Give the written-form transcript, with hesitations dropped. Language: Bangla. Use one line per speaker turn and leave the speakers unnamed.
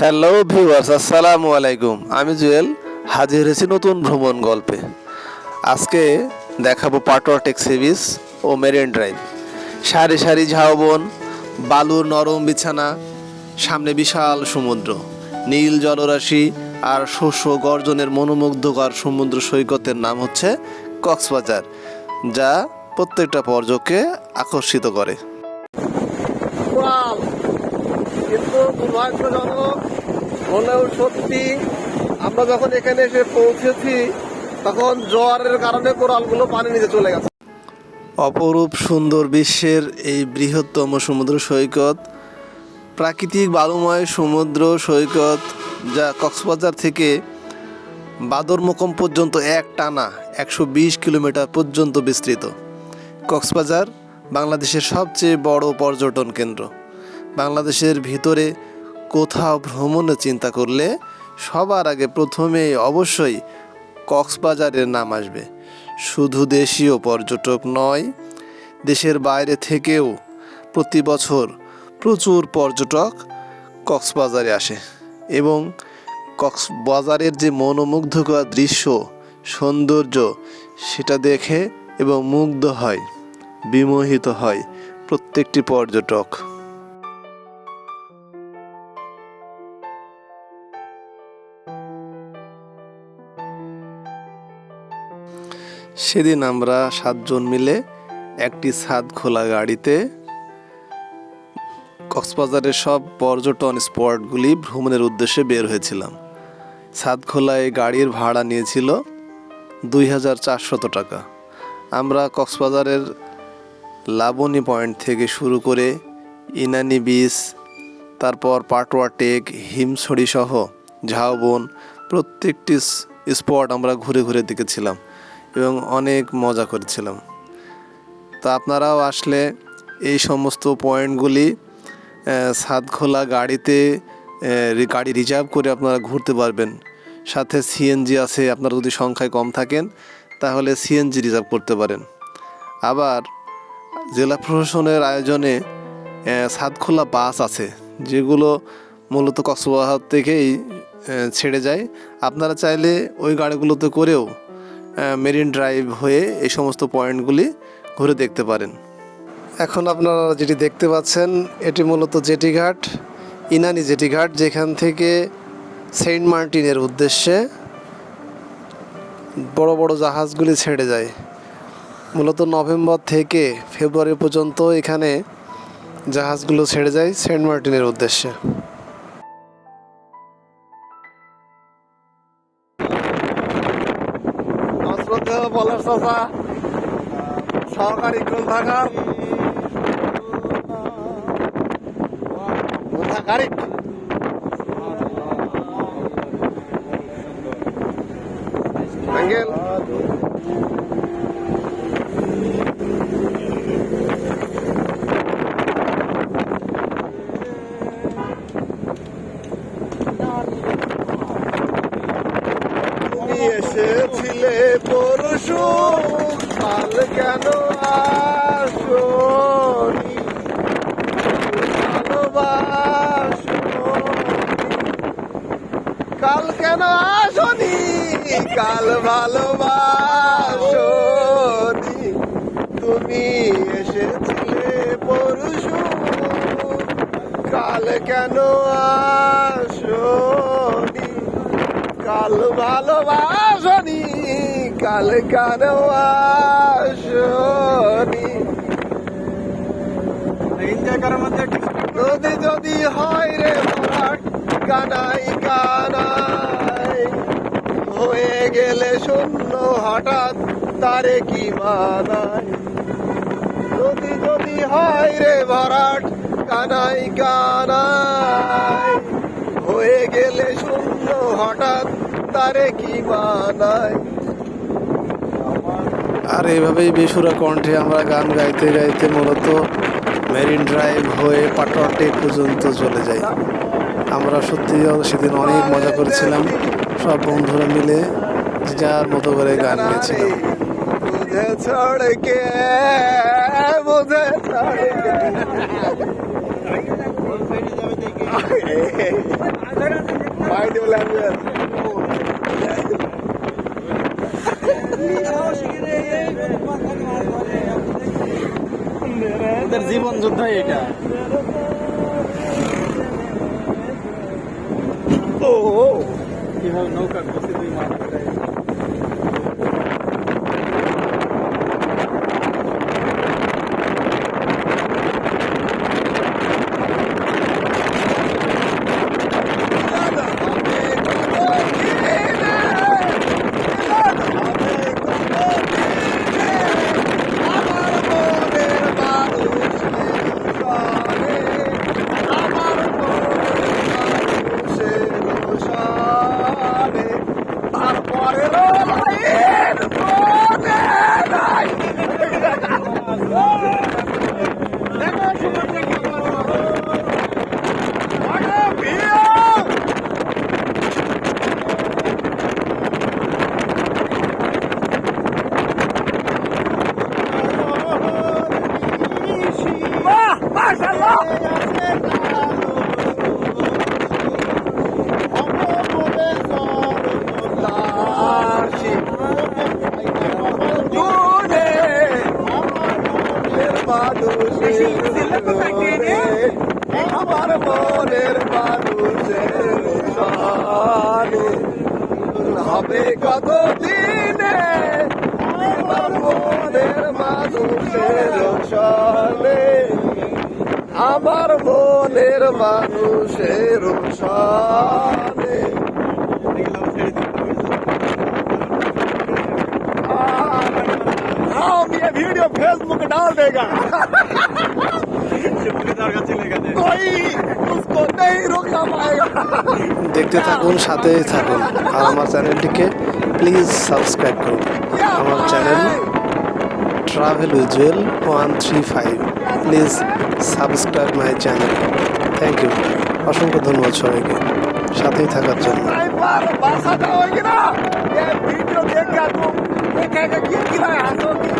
হ্যালো ভিউয়ার্স, আসসালামু আলাইকুম। আমি জুয়েল হাজির হয়েছি নতুন ভ্রমণ গল্পে। আজকে দেখাবো পাটোয়া টেক সি বিচ ও মেরিন ড্রাইভ। সারি সারি ঝাউবন, বালুর নরম বিছানা, সামনে বিশাল সমুদ্র, নীল জলরাশি আর শস্য গর্জনের মনোমুগ্ধকর সমুদ্র সৈকতের নাম হচ্ছে কক্সবাজার, যা প্রত্যেকটা পর্যটককে আকর্ষিত করে।
কিন্তু দুর্ভাগ্যজনক হলেও সত্যি, আমরা যখন এখানে এসে পৌঁছেছি তখন জোয়ারের কারণে কোরালগুলো পানি নিচে চলে গেছে।
অপরূপ সুন্দর বিশ্বের এই বৃহত্তম সমুদ্র সৈকত, প্রাকৃতিক বালুময় সমুদ্র সৈকত, যা কক্সবাজার থেকে বাদরমোকম পর্যন্ত এক টানা 120 কিলোমিটার পর্যন্ত বিস্তৃত। কক্সবাজার বাংলাদেশের সবচেয়ে বড় পর্যটন কেন্দ্র। বাংলাদেশের ভিতরে কোথাও ভ্রমণের চিন্তা করলে সবার আগে প্রথমেই অবশ্যই কক্সবাজারের নাম আসবে। শুধু দেশীয় পর্যটক নয়, দেশের বাইরে থেকেও প্রতি বছর প্রচুর পর্যটক কক্সবাজারে আসে এবং কক্সবাজারের যে মনোমুগ্ধকর দৃশ্য, সৌন্দর্য, সেটা দেখে এবং মুগ্ধ হয়, বিমোহিত হয় প্রত্যেকটি পর্যটক। সেদিন আমরা 7 জন মিলে একটি ছাদ খোলা গাড়িতে কক্সবাজারের সব পর্যটন স্পটগুলি ভ্রমণের উদ্দেশ্যে বের হয়েছিলাম। ছাদ খোলায় গাড়ির ভাড়া নিয়েছিল 2400 টাকা। আমরা কক্সবাজারের লাবণী পয়েন্ট থেকে শুরু করে ইনানি বিচ, তারপর পাটোয়া টেক, হিমছড়ি সহ ঝাউবন, প্রত্যেকটি স্পট আমরা ঘুরে ঘুরে দেখেছিলাম এবং অনেক মজা করেছিলাম। তা আপনারাও আসলে এই সমস্ত পয়েন্টগুলি ছাদ খোলা গাড়িতে গাড়ি রিজার্ভ করে আপনারা ঘুরতে পারবেন। সাথে সিএনজি আছে, আপনারা যদি সংখ্যায় কম থাকেন তাহলে সিএনজি রিজার্ভ করতে পারেন। আবার জেলা প্রশাসনের আয়োজনে ছাদখোলা বাস আছে, যেগুলো মূলত কক্সবাজার থেকেই ছেড়ে যায়। আপনারা চাইলে ওই গাড়িগুলোতে করেও মেরিন ড্রাইভ হয়ে এই সমস্ত পয়েন্টগুলি ঘুরে দেখতে পারেন। এখন আপনারা যেটি দেখতে পাচ্ছেন এটি মূলত জেটিঘাট, ইনানি জেটিঘাট, যেখান থেকে সেন্ট মার্টিনের উদ্দেশ্যে বড় বড় জাহাজগুলি ছেড়ে যায়। মূলত নভেম্বর থেকে ফেব্রুয়ারি পর্যন্ত এখানে জাহাজগুলো ছেড়ে যায় সেন্ট মার্টিনের উদ্দেশ্যে।
পলাশ চাচা সহকারী গ্রন্থাগার অ্যাঙ্গেল এসেছিলে পরশু, কাল কেন আসনি, কাল কেন আসনি, কাল ভালোবাসনি, তুমি এসেছিলে পরশু, কাল কেন আসনি, কাল ভালোবাসনি, কাল কেন আসনি। নদী যদি হয় রে ভরাট, কানাই কানাই হয়ে গেলে শূন্য হঠাৎ, তারে কি মানায়। নদী যদি হয় রে ভরাট, কানাই কানাই হয়ে গেলে শূন্য হঠাৎ, তারে কি মানায়।
আর এইভাবেই বেসুরা কণ্ঠে আমরা গান গাইতে গাইতে মূলত মেরিন ড্রাইভ হয়ে পাটোয়া টেক পর্যন্ত চলে যাই। আমরা সত্যি সেদিন অনেক মজা করেছিলাম, সব বন্ধুরা মিলে যার মতো করে গান গেয়েছিলাম।
বুঝে ছড়কে বুঝে ছড়কে
ওদের জীবন যুদ্ধ এটা। কিভাবে নৌকা ঘুষে দুই মাছ ধরে।
আমার মনের মানুষের সনে হবে কত দিনে আমার মনের মানুষের সনে আমার মনের মানুষের সনে हम ये वीडियो फेसबुक डाल देगा कोई उसको नहीं रोकना पाएगा।
দেখতে থাকুন, সাথেই থাকুন, আর আমার চ্যানেলটিকে প্লিজ সাবস্ক্রাইব করুন। আমার channel travel with Jewel 135, please subscribe my channel. Thank you, অসংখ্য ধন্যবাদ সবাইকে সাথেই থাকার জন্য।
एक बार बरसात होगी ना, ये वीडियो देख के तुम देखेगा कि कितना हंसोगे।